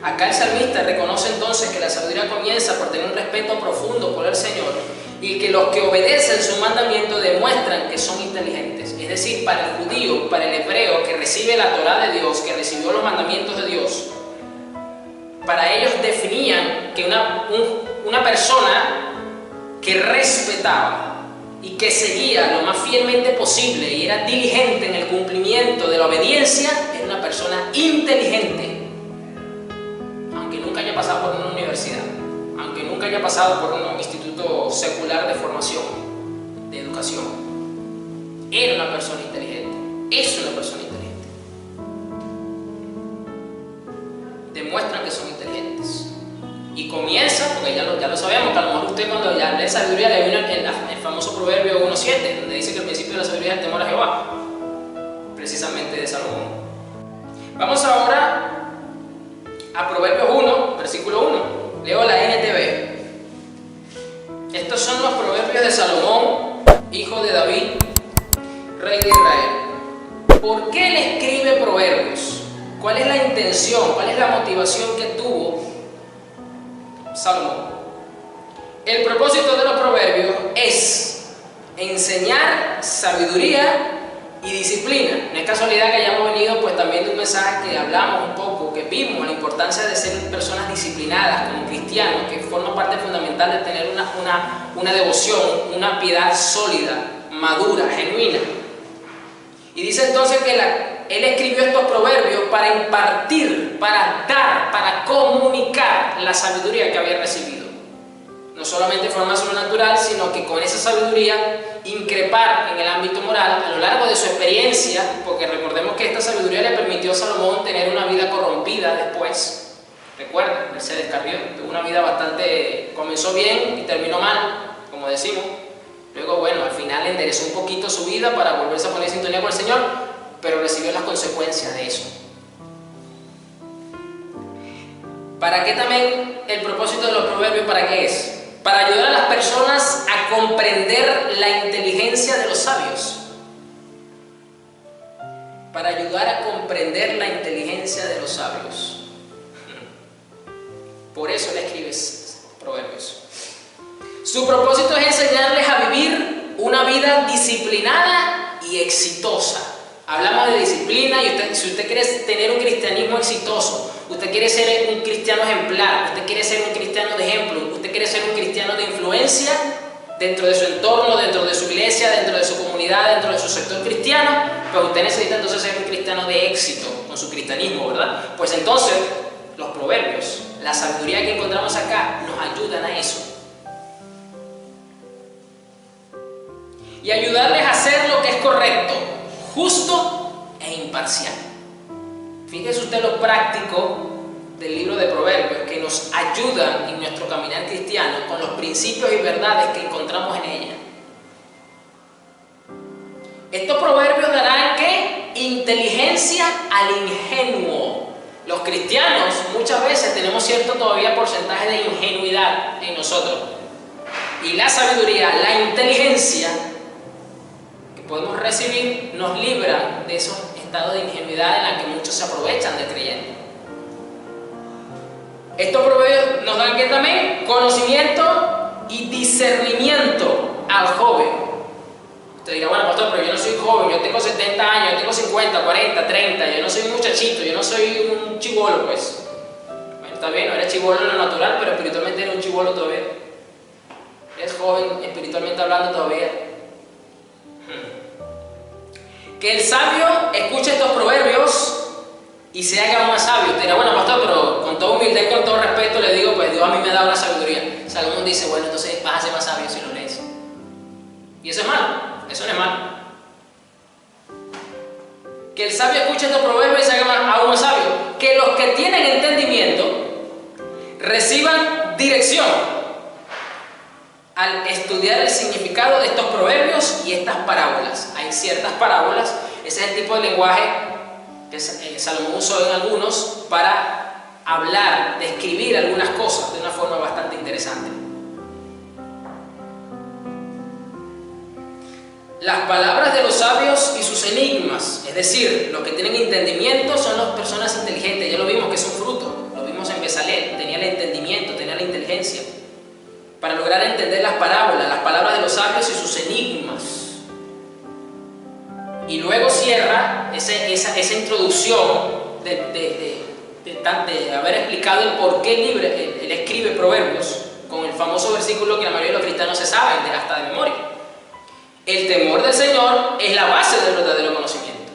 Acá el salmista reconoce entonces que la sabiduría comienza por tener un respeto profundo por el Señor y que los que obedecen su mandamiento demuestran que son inteligentes. Es decir, para el judío, para el hebreo que recibe la Torá de Dios, que recibió los mandamientos de Dios, para ellos definían que una persona que respetaba y que seguía lo más fielmente posible y era diligente en el cumplimiento de la obediencia era una persona inteligente. Aunque nunca haya pasado por una universidad, aunque nunca haya pasado por un instituto secular de formación, de educación, era una persona inteligente, es una persona inteligente. Demuestran que son inteligentes. Y comienza, porque ya lo sabemos, que a lo mejor usted cuando ya lee sabiduría le vino el famoso Proverbio 1.7, donde dice que el principio de la sabiduría es el temor a Jehová, precisamente de Salomón. Vamos ahora a Proverbios 1, versículo 1. Leo la NTV. Estos son los proverbios de Salomón, hijo de David, rey de Israel. ¿Por qué él escribe proverbios? ¿Cuál es la intención? ¿Cuál es la motivación que tuvo Salomón? El propósito de los proverbios es enseñar sabiduría y disciplina. No es casualidad que hayamos venido pues también de un mensaje que hablamos un poco, que vimos la importancia de ser personas disciplinadas como cristianos, que forma parte fundamental de tener una devoción, una piedad sólida, madura, genuina. Y dice entonces que él escribió estos proverbios para impartir, para dar, para comunicar la sabiduría que había recibido. No solamente de forma sobrenatural, sino que con esa sabiduría increpar en el ámbito moral a lo largo de su experiencia, porque recordemos que esta sabiduría le permitió a Salomón tener una vida corrompida después. Recuerden, él se descarrió, tuvo una vida comenzó bien y terminó mal, como decimos. Luego, bueno, al final enderezó un poquito su vida para volverse a poner en sintonía con el Señor, pero recibió las consecuencias de eso. ¿Para qué también el propósito de los proverbios? ¿Para qué es? Para ayudar a las personas a comprender la inteligencia de los sabios. Para ayudar a comprender la inteligencia de los sabios. Por eso le escribes proverbios. Su propósito es enseñarles a vivir una vida disciplinada y exitosa. Hablamos de disciplina y si usted quiere tener un cristianismo exitoso, usted quiere ser un cristiano ejemplar, usted quiere ser un cristiano de ejemplo, usted quiere ser un cristiano de influencia dentro de su entorno, dentro de su iglesia, dentro de su comunidad, dentro de su sector cristiano, pues usted necesita entonces ser un cristiano de éxito con su cristianismo, ¿verdad? Pues entonces los proverbios, la sabiduría que encontramos acá nos ayudan a eso. Y ayudarles a hacer lo que es correcto, justo e imparcial. Fíjese usted lo práctico del libro de Proverbios, que nos ayudan en nuestro caminar cristiano con los principios y verdades que encontramos en ella. Estos proverbios darán ¿qué? Inteligencia al ingenuo. Los cristianos muchas veces tenemos cierto todavía porcentaje de ingenuidad en nosotros. Y la sabiduría, la inteligencia que podemos recibir nos libra de esos estados de ingenuidad en la que muchos se aprovechan del creyente. Estos proverbios nos dan que también conocimiento y discernimiento al joven. Usted dirá, bueno, pastor, pero yo no soy joven, yo tengo 70 años, yo tengo 50, 40, 30, yo no soy un muchachito, yo no soy un chibolo, pues. Bueno, está bien, no eres chibolo en lo natural, pero espiritualmente eres un chibolo todavía. Eres joven, espiritualmente hablando todavía. Que el sabio escuche estos proverbios y se haga más sabio. Usted dirá, bueno, pastor, pero con toda humildad y con todo respeto le digo, pues Dios a mí me ha dado la sabiduría. Salomón dice, bueno, entonces vas a ser más sabio si lo lees. Y eso es malo, eso no es malo. Que el sabio escuche estos proverbios y se haga aún más sabio. Que los que tienen entendimiento reciban dirección al estudiar el significado de estos proverbios y estas parábolas. Hay ciertas parábolas, ese es el tipo de lenguaje que Salomón usó en algunos para hablar, describir algunas cosas de una forma bastante interesante. Las palabras de los sabios y sus enigmas, es decir, los que tienen entendimiento son las personas inteligentes. Ya lo vimos que es un fruto, lo vimos en Bezalel, tenía el entendimiento, tenía la inteligencia para lograr entender las parábolas, las palabras de los sabios y sus enigmas. Y luego cierra esa introducción de haber explicado el por qué él escribe proverbios con el famoso versículo que la mayoría de los cristianos se saben hasta de memoria. El temor del Señor es la base del verdadero conocimiento.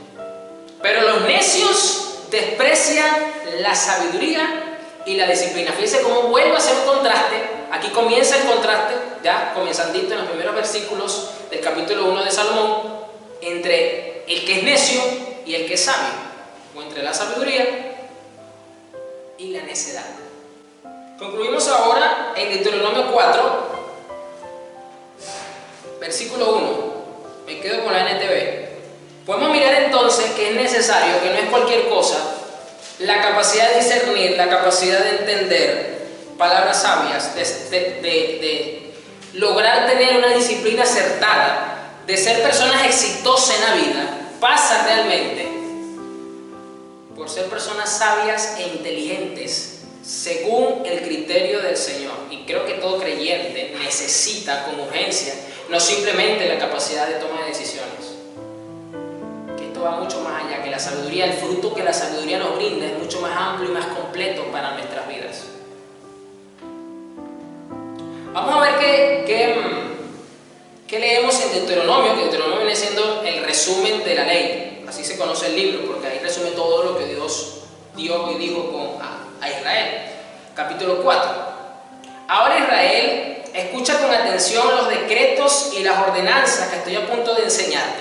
Pero los necios desprecian la sabiduría y la disciplina. Fíjense cómo vuelve a hacer un contraste. Aquí comienza el contraste, ya comenzandito en los primeros versículos del capítulo 1 de Salomón, entre el que es necio y el que es sabio, o entre la sabiduría y la necedad. Concluimos ahora en Deuteronomio 4, versículo 1. Me quedo con la NTV. Podemos mirar entonces que es necesario, que no es cualquier cosa, la capacidad de discernir, la capacidad de entender palabras sabias, de lograr tener una disciplina acertada, de ser personas exitosas en la vida, pasa realmente por ser personas sabias e inteligentes, según el criterio del Señor. Y creo que todo creyente necesita con urgencia no simplemente la capacidad de toma de decisiones, que esto va mucho más allá, que la sabiduría, el fruto que la sabiduría nos brinda es mucho más amplio y más completo para nuestras vidas. Vamos a ver qué leemos en Deuteronomio, que Deuteronomio viene siendo el resumen de la ley. Así se conoce el libro, porque ahí resume todo lo que Dios dio y dijo a Israel. Capítulo 4. Ahora Israel, escucha con atención los decretos y las ordenanzas que estoy a punto de enseñarte.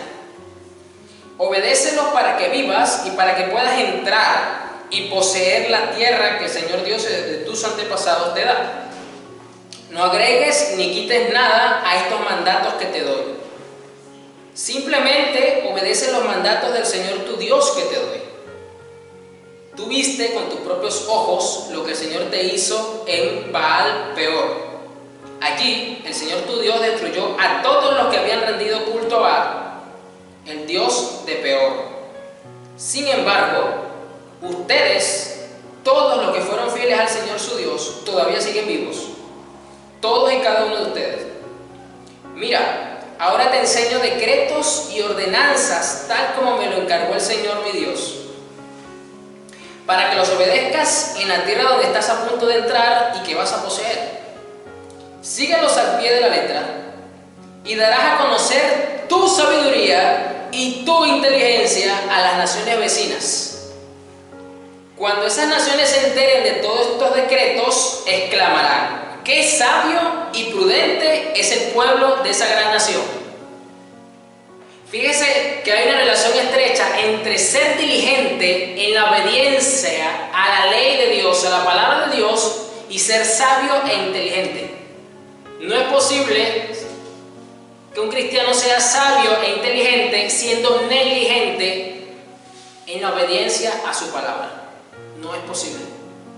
Obedécelos para que vivas y para que puedas entrar y poseer la tierra que el Señor Dios de tus antepasados te da. No agregues ni quites nada a estos mandatos que te doy. Simplemente obedece los mandatos del Señor tu Dios que te doy. Tú viste con tus propios ojos lo que el Señor te hizo en Baal Peor. Allí el Señor tu Dios destruyó a todos los que habían rendido culto a Baal, el Dios de Peor. Sin embargo, ustedes, todos los que fueron fieles al Señor su Dios, todavía siguen vivos. Todos y cada uno de ustedes. Mira, ahora te enseño decretos y ordenanzas tal como me lo encargó el Señor mi Dios, para que los obedezcas en la tierra donde estás a punto de entrar y que vas a poseer. Síguelos al pie de la letra y darás a conocer tu sabiduría y tu inteligencia a las naciones vecinas. Cuando esas naciones se enteren de todos estos decretos, exclamarán: ¡qué sabio y prudente es el pueblo de esa gran nación! Fíjese que hay una relación estrecha entre ser diligente en la obediencia a la ley de Dios, a la palabra de Dios, y ser sabio e inteligente. No es posible que un cristiano sea sabio e inteligente siendo negligente en la obediencia a su palabra. No es posible.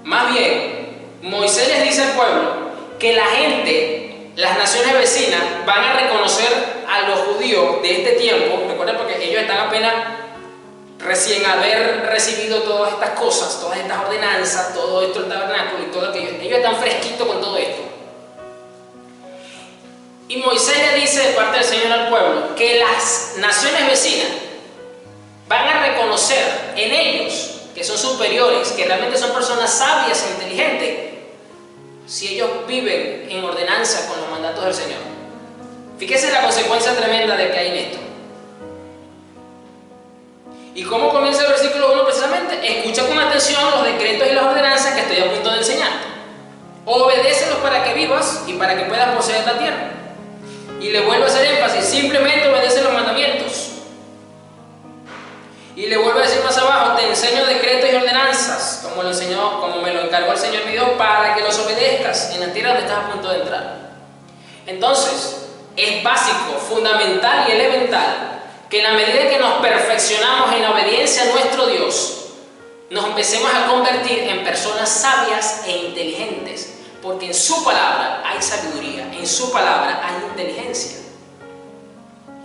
Más bien, Moisés les dice al pueblo que la gente, las naciones vecinas, van a reconocer a los judíos de este tiempo. Recuerden, porque ellos están apenas recién haber recibido todas estas cosas, todas estas ordenanzas, todo esto, el tabernáculo y todo aquello. Ellos están fresquitos con todo esto. Y Moisés le dice de parte del Señor al pueblo que las naciones vecinas van a reconocer en ellos que son superiores, que realmente son personas sabias e inteligentes, si ellos viven en ordenanza con los mandatos del Señor. Fíjese la consecuencia tremenda de que hay en esto. ¿Y cómo comienza el versículo 1 precisamente? Escucha con atención los decretos y las ordenanzas que estoy a punto de enseñarte. Obedécelos para que vivas y para que puedas poseer la tierra. Y le vuelvo a hacer énfasis: simplemente obedece los mandamientos. Y le vuelvo a decir más abajo: te enseño decretos y ordenanzas, como me lo encargó el Señor mi Dios, para que los obedezcas en la tierra donde estás a punto de entrar. Entonces, es básico, fundamental y elemental que en la medida que nos perfeccionamos en la obediencia a nuestro Dios, nos empecemos a convertir en personas sabias e inteligentes, porque en su palabra hay sabiduría, en su palabra hay inteligencia.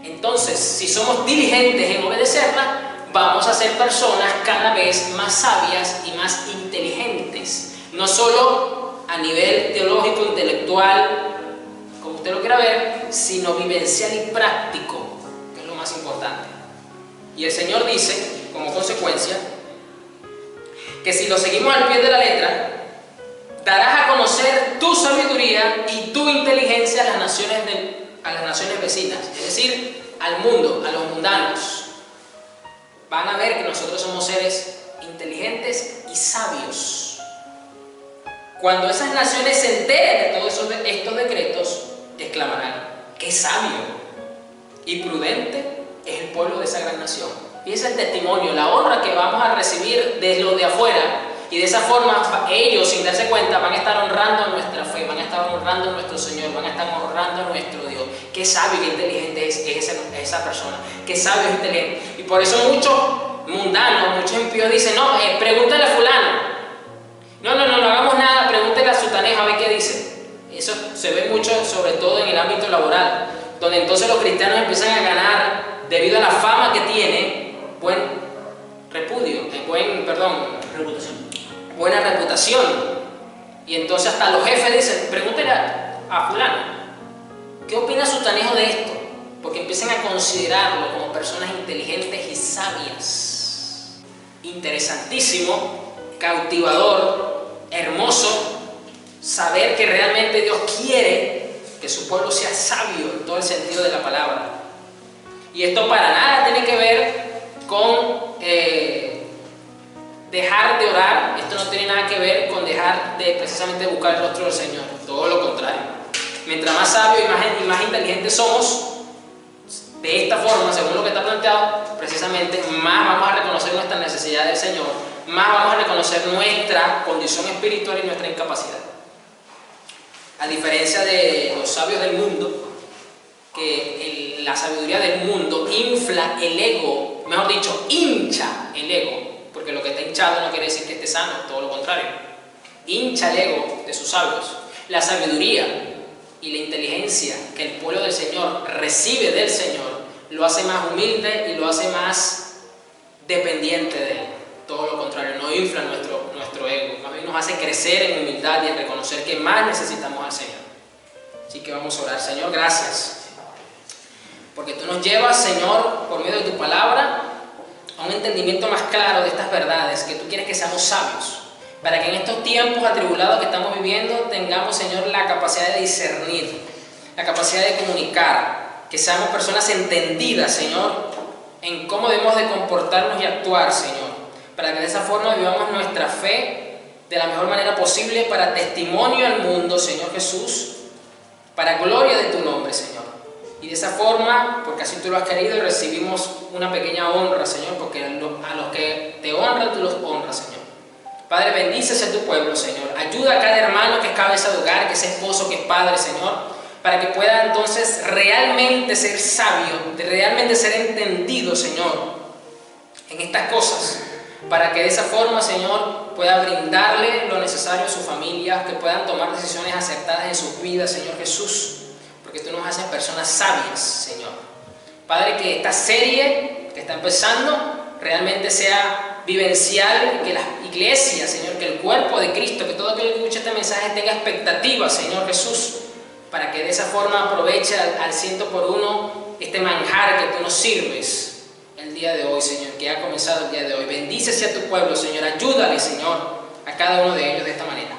Entonces, si somos diligentes en obedecerla, vamos a ser personas cada vez más sabias y más inteligentes, no solo a nivel teológico, intelectual, como usted lo quiera ver, sino vivencial y práctico, que es lo más importante. Y el Señor dice, como consecuencia, que si lo seguimos al pie de la letra, darás a conocer tu sabiduría y tu inteligencia a las naciones vecinas, es decir, al mundo, a los mundanos. Van a ver que nosotros somos seres inteligentes y sabios. Cuando esas naciones se enteren de todos estos decretos, exclamarán: ¡qué sabio y prudente es el pueblo de esa gran nación! Y ese es el testimonio, la honra que vamos a recibir de los de afuera. Y de esa forma ellos, sin darse cuenta, van a estar honrando nuestra fe, van a estar honrando a nuestro Señor, van a estar honrando a nuestro Dios. Qué sabio y qué inteligente es esa persona, qué sabio y inteligente. Y por eso muchos mundanos, muchos impíos dicen: no, pregúntale a fulano. No hagamos nada, pregúntale a sutanejo a ver qué dice. Eso se ve mucho, sobre todo en el ámbito laboral, donde entonces los cristianos empiezan a ganar, debido a la fama que tiene, buena reputación, Y entonces hasta los jefes dicen, pregúntele a fulano, ¿qué opina Sutanejo de esto? Porque empiezan a considerarlo como personas inteligentes y sabias. Interesantísimo, cautivador, hermoso, saber que realmente Dios quiere que su pueblo sea sabio en todo el sentido de la palabra. Y esto para nada tiene que ver con dejar de orar. Esto no tiene nada que ver con dejar de precisamente buscar el rostro del Señor. Todo lo contrario. Mientras más sabios y más inteligentes somos, de esta forma, según lo que está planteado, precisamente más vamos a reconocer nuestra necesidad del Señor, más vamos a reconocer nuestra condición espiritual y nuestra incapacidad. A diferencia de los sabios del mundo, que la sabiduría del mundo infla el ego, mejor dicho, hincha el ego, porque lo que está hinchado no quiere decir que esté sano, todo lo contrario. Hincha el ego de sus sabios. La sabiduría y la inteligencia que el pueblo del Señor recibe del Señor lo hace más humilde y lo hace más dependiente de Él. Todo lo contrario, no infla nuestro ego, más bien nos hace crecer en humildad y en reconocer que más necesitamos al Señor. Así que vamos a orar. Señor, gracias, porque tú nos llevas, Señor, por medio de tu palabra, a un entendimiento más claro de estas verdades, que tú quieres que seamos sabios, para que en estos tiempos atribulados que estamos viviendo tengamos, Señor, la capacidad de discernir, la capacidad de comunicar, que seamos personas entendidas, Señor, en cómo debemos de comportarnos y actuar, Señor, para que de esa forma vivamos nuestra fe de la mejor manera posible para testimonio al mundo, Señor Jesús, para gloria de tu nombre, Señor. Y de esa forma, porque así tú lo has querido, recibimos una pequeña honra, Señor, porque a los que te honran, tú los honras, Señor. Padre, bendice a tu pueblo, Señor. Ayuda a cada hermano que es cabeza de hogar, que es esposo, que es padre, Señor, para que pueda entonces realmente ser sabio, realmente ser entendido, Señor, en estas cosas, para que de esa forma, Señor, pueda brindarle lo necesario a su familia, que puedan tomar decisiones acertadas en sus vidas, Señor Jesús, porque tú nos haces personas sabias, Señor. Padre, que esta serie que está empezando realmente sea vivencial, que las iglesias, Señor, que el cuerpo de Cristo, que todo aquel que escuche este mensaje tenga expectativas, Señor Jesús, para que de esa forma aproveche al 100 este manjar que tú nos sirves el día de hoy, Señor, que ha comenzado el día de hoy. Bendícese a tu pueblo, Señor, ayúdale, Señor, a cada uno de ellos de esta manera.